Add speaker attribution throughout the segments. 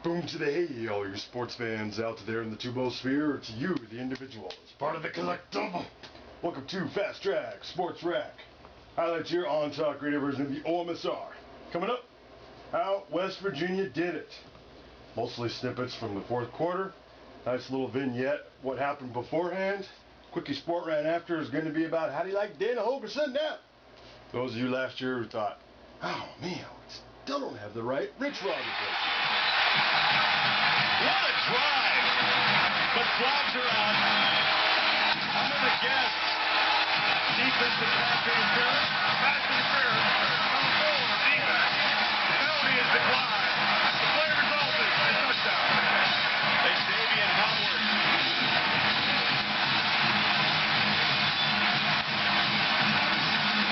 Speaker 1: Boom to the hay, all your sports fans out there in the tubosphere. It's you, the individual, as part of the collective. Welcome to Fast Track Sports Rack. Highlights here on Talk Radio version of the OMSR. Coming up, how West Virginia did it. Mostly snippets from the fourth quarter. Nice little vignette, what happened beforehand. Quickie Sport Ran After is going to be about how do you like Dana Holgerson now? Those of you last year who thought, oh man, we still don't have the right Rich Rod replacement.
Speaker 2: What a drive! But flags are out. I'm going to guess defensive pass interference. Pass interference. On the forward, defense. Penalty is declined. The play resulted in a touchdown. Xavier Howard.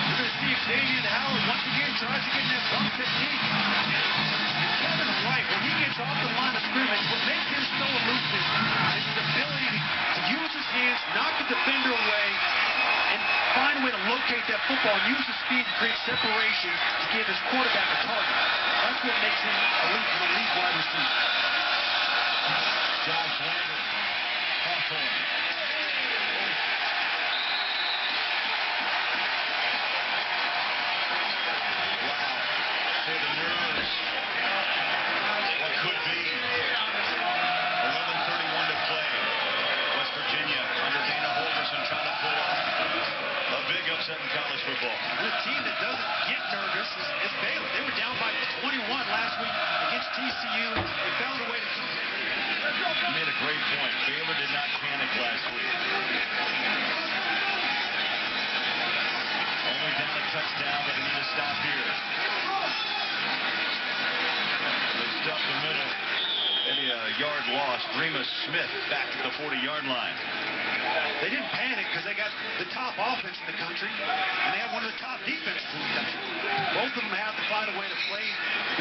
Speaker 2: You're going to see Xavier Howard once again tries to get in that bump technique. Kevin Wright, when he gets off the line of scrimmage, what makes him so elusive is his ability to use his hands, knock the defender away, and find a way to locate that football and use his speed to create separation to give his quarterback a target. That's what makes him an elite wide receiver. Josh Landon, Hawthorne. Wow. Say the nerves. What could be. 11:31 to play. West Virginia under Dana Holgerson trying to pull off a big upset in college football. And a team that doesn't get nervous is Baylor. They were down by 21 last week against TCU. They found a way to come back. You made a great point. Baylor did not panic last week. Only down a touchdown, but they need to stop here. They stuff the middle. Maybe a yard loss. Remus Smith back at the 40-yard line. They didn't panic because they got the top offense in the country, and they have one of the top defenses in the country. Both of them have to find a way to play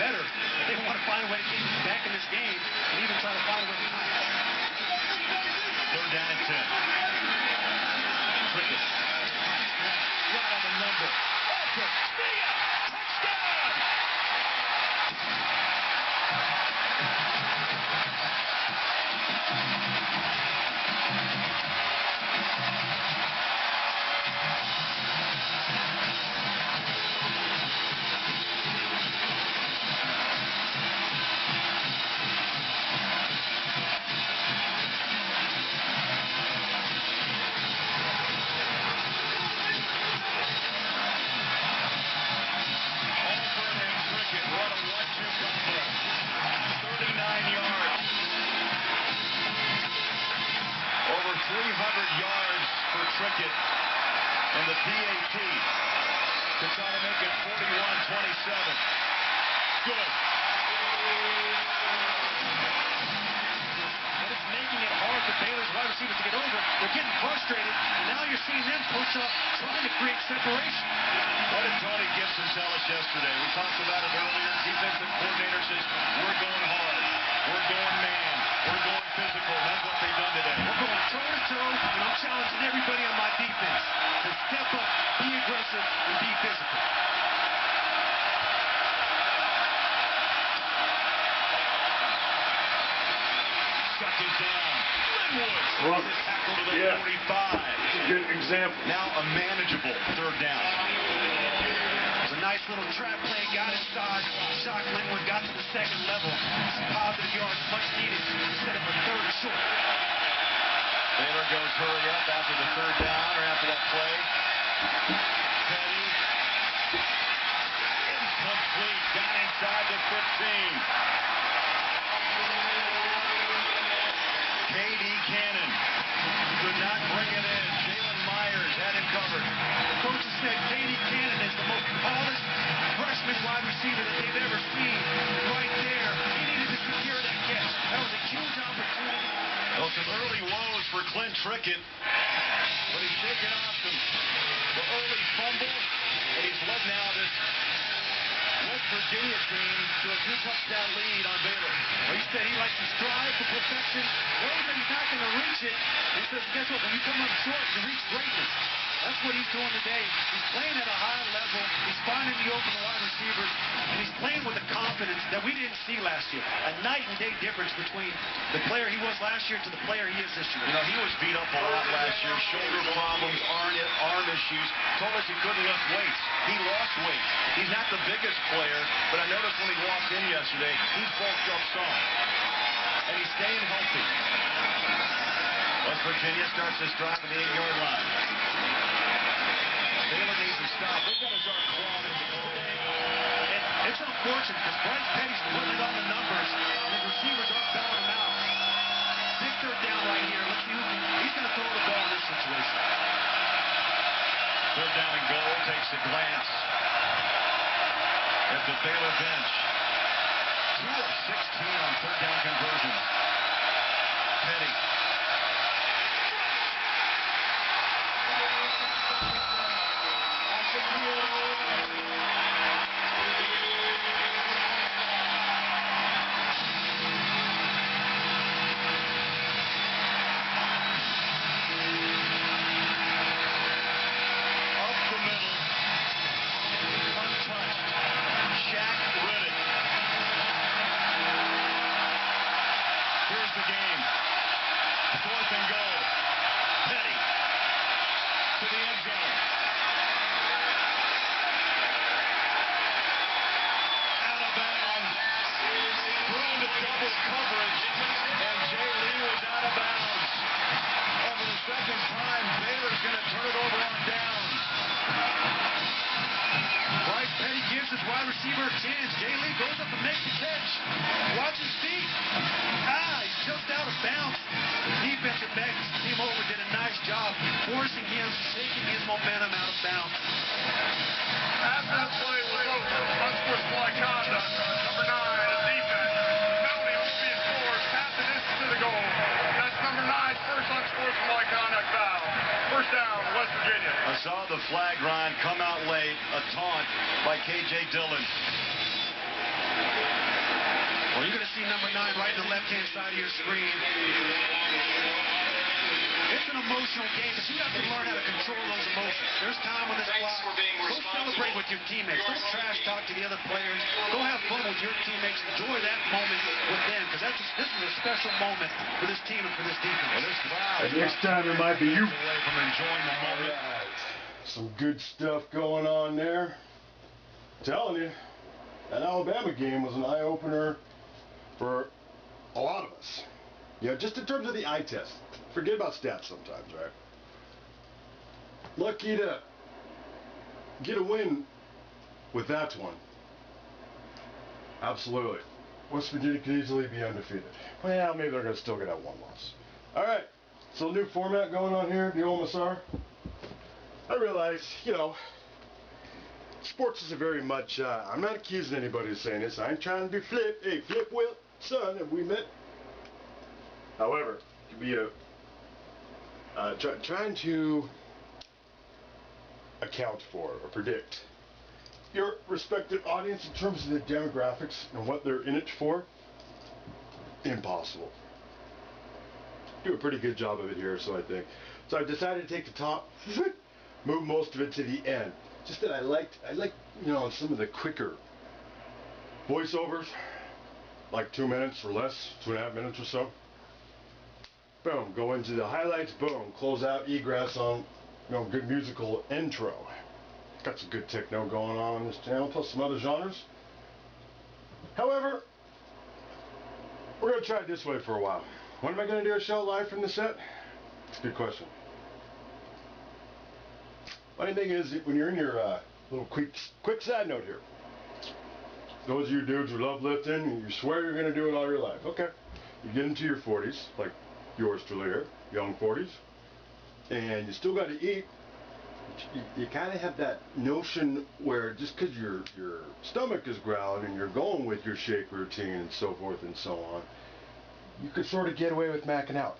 Speaker 2: better. They want to find a way to get back in this game and even try to find a way to tie it. Third down and 10. Cricket. Right on the number. Open. Touchdown! Cricket and the PAT to try to make it 41-27. Good. But it's making it hard for Baylor's wide receivers to get over. They're getting frustrated, and now you're seeing them push up, trying to create separation. What did Tony Gibson tell us yesterday? We talked about it earlier. Defensive coordinator says, we're going hard. We're going man. We're going physical. That's what they've done today. We're going toe-to-toe, and I'm challenging everybody on my defense to step up, be aggressive, and be physical. Second down. Linwood is tackled to the 45.
Speaker 1: That's a good example.
Speaker 2: Now a manageable third down. It was a nice little trap play, got inside. Shock Linwood got to the second level. Some positive yards, much needed to set up a third and short. Baylor goes hurry up after the third down or after that play. Petty. Incomplete. Got inside the 15. K.D. Cannon could not bring it in. Jalen Myers had him covered. The coaches said K.D. Cannon is the most polished freshman wide receiver that they've ever seen. Right there, he needed to secure that catch. That was a huge opportunity. Well, some early woes for Clint Trickett, but he's shaken off the early fumble, and he's led now this West Virginia team to a 2-touchdown lead on Baylor. Well, he said he likes to strive for perfection, knows that he's not going to reach it, and he says, guess what, when you come up short, you reach greatness. That's what he's doing today. He's playing at a high level. He's finding the open wide receivers, and he's playing with a confidence that we didn't see last year. A night and day difference between the player he was last year to the player he is this year.
Speaker 3: You know, he was beat up a lot last year. Shoulder problems, arm issues. Told us he couldn't lift weights. He lost weight. He's not the biggest player, but I noticed when he walked in yesterday, he's bulked up some. And he's staying healthy. West Virginia starts this drive at the 8-yard line. Baylor needs to stop. They've got to start clawing into the game.
Speaker 2: It's unfortunate because Bryce Petty's putting it on the numbers, and his receivers aren't bailing him out. Big third down right here. Let's see who can. He's going to throw the ball in this situation.
Speaker 3: Third down and goal. Takes a glance at the Baylor bench. 2 of 16 on third down conversions. Petty. Here's the game. 4th and goal. Petty to the end zone. Out of bounds. Thrown to double coverage. And Jay Lee was out of bounds. And for the second time, Baylor's going to turn it over on downs.
Speaker 2: Bryce Petty gives his wide receiver a chance. Jay Lee goes up and makes the catch. Watch his feet. He's just out of bounds. The defensive back came over, did a nice job forcing him, taking his momentum out of bounds.
Speaker 4: After the play was over, unsportsmanlike conduct, number 9, a defense. The penalty will be enforced, half the distance to the goal. That's number 9's first unsportsmanlike conduct foul. First down, West Virginia.
Speaker 3: I saw the flag, Ryan, come out late. A taunt by K.J. Dillon.
Speaker 2: Well, you're going to see number 9 right in the left-hand side of your screen. It's an emotional game, but you have to learn how to control those emotions. There's time on this clock. Go celebrate with your teammates. Don't trash talk to the other players. Go have fun with your teammates. Enjoy that moment with them, because this is a special moment for this team and for this defense.
Speaker 3: Well, this crowd
Speaker 1: Next time it might be you.
Speaker 3: away from enjoying the moment.
Speaker 1: Some good stuff going on there. Telling you, that Alabama game was an eye-opener for a lot of us. Yeah, just in terms of the eye test. Forget about stats sometimes, right? Lucky to get a win with that one. Absolutely. West Virginia could easily be undefeated. Well, maybe they're going to still get out one loss. Alright, so new format going on here, the OMSR. I realize, sports is a very much, I'm not accusing anybody of saying this. I ain't trying to do flip. Hey, flip Will, son, have we met? However, it could be trying to account for or predict your respective audience in terms of the demographics and what they're in it for. Impossible. Do a pretty good job of it here, so I think. So I decided to take the top, move most of it to the end. Just that I liked some of the quicker voiceovers, like 2 minutes or less, 2.5 minutes or so. Boom, go into the highlights, boom, close out, egress on, good musical intro. Got some good techno going on this channel, plus some other genres. However, we're going to try it this way for a while. When am I going to do a show live from the set? It's a good question. Funny thing is, when you're in your little quick side note here, those of you dudes who love lifting, you swear you're going to do it all your life. Okay. You get into your 40s, like yours truly here, young 40s, and you still got to eat. You kind of have that notion where just because your stomach is growling and you're going with your shake routine and so forth and so on, you could sort of get away with macking out.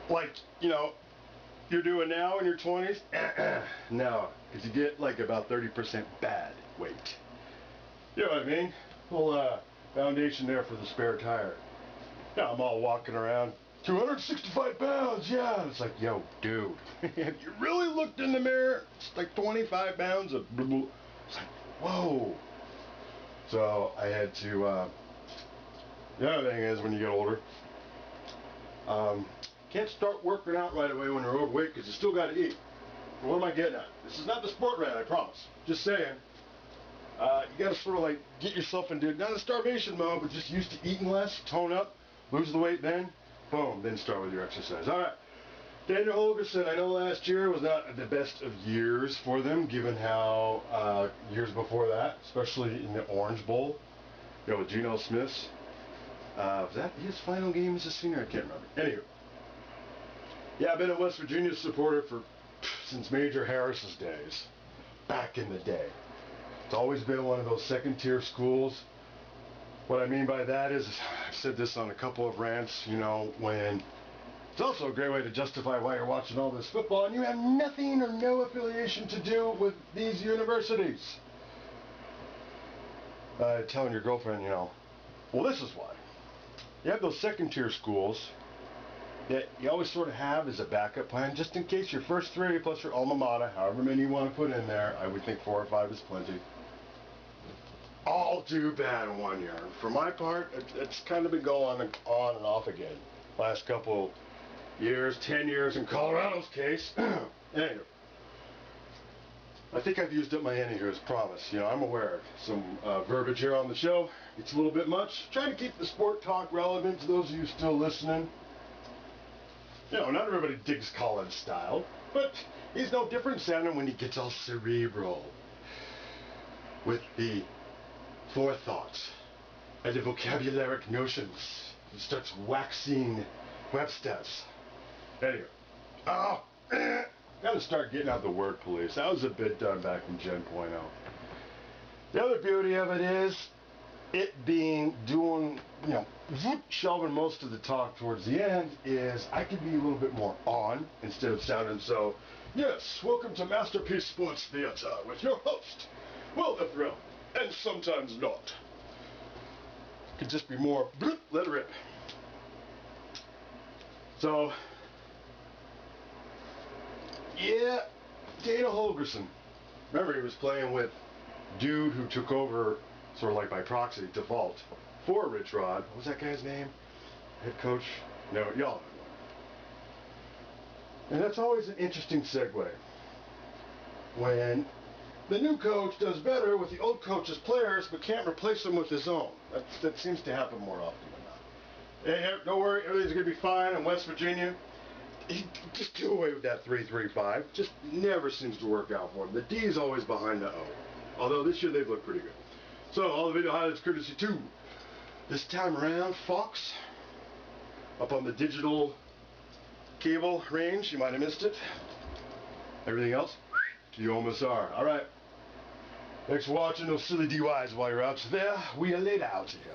Speaker 1: Like, you're doing now in your 20s? No, because you get like about 30% bad weight. You know what I mean? Little foundation there for the spare tire. Now I'm all walking around 265 pounds, yeah. And it's like, yo, dude, have you really looked in the mirror? It's like 25 pounds of blah, blah. It's like, whoa. So I had to, the other thing is when you get older, can't start working out right away when you're overweight because you still got to eat. What am I getting at? This is not the sport rant, I promise. Just saying. You got to sort of like get yourself into, not a starvation mode, but just used to eating less, tone up, lose the weight then, boom, then start with your exercise. All right. Daniel Holgerson, I know last year was not the best of years for them, given how years before that, especially in the Orange Bowl, you know, with Geno Smith's. Was that his final game as a senior? I can't remember. Anywho. Yeah, I've been a West Virginia supporter since Major Harris's days, back in the day. It's always been one of those second-tier schools. What I mean by that is, I've said this on a couple of rants, you know, when it's also a great way to justify why you're watching all this football and you have nothing or no affiliation to do with these universities. Telling your girlfriend, you know, well, this is why. You have those second-tier schools that you always sort of have as a backup plan, just in case your first three plus your alma mater, however many you want to put in there. I would think 4 or 5 is plenty. All do bad in 1 year. For my part, it's kind of been going on and off again. Last couple years, 10 years in Colorado's case. Anyway, I think I've used up my anywho's promise. You know, I'm aware of some verbiage here on the show. It's a little bit much. Trying to keep the sport talk relevant to those of you still listening. You know, not everybody digs Collins style, but he's no different sounding when he gets all cerebral with the forethought and the vocabularic notions. He starts waxing Webster's. Anyway, gotta start getting out the word police. That was a bit done back in Gen .0. The other beauty of it is it being doing, you know, shelving most of the talk towards the end is I could be a little bit more on instead of sounding so, yes, welcome to Masterpiece Sports Theater with your host, Will the Thrill, and sometimes not. Could just be more, let it rip. So, yeah, Dana Holgerson. Remember, he was playing with dude who took over sort of like by proxy, default, for Rich Rod. What was that guy's name? Head coach? No, y'all. And that's always an interesting segue. When the new coach does better with the old coach's players, but can't replace them with his own. That seems to happen more often than not. Hey, don't worry, everything's going to be fine in West Virginia. Just do away with that 3-3-5. Just never seems to work out for them. The D is always behind the O. Although this year they've looked pretty good. So, all the video highlights courtesy to, this time around, Fox. Up on the digital cable range, you might have missed it. Everything else, to the OMSR. Alright. Thanks for watching those silly DUIs while you're out there. We are laid out here.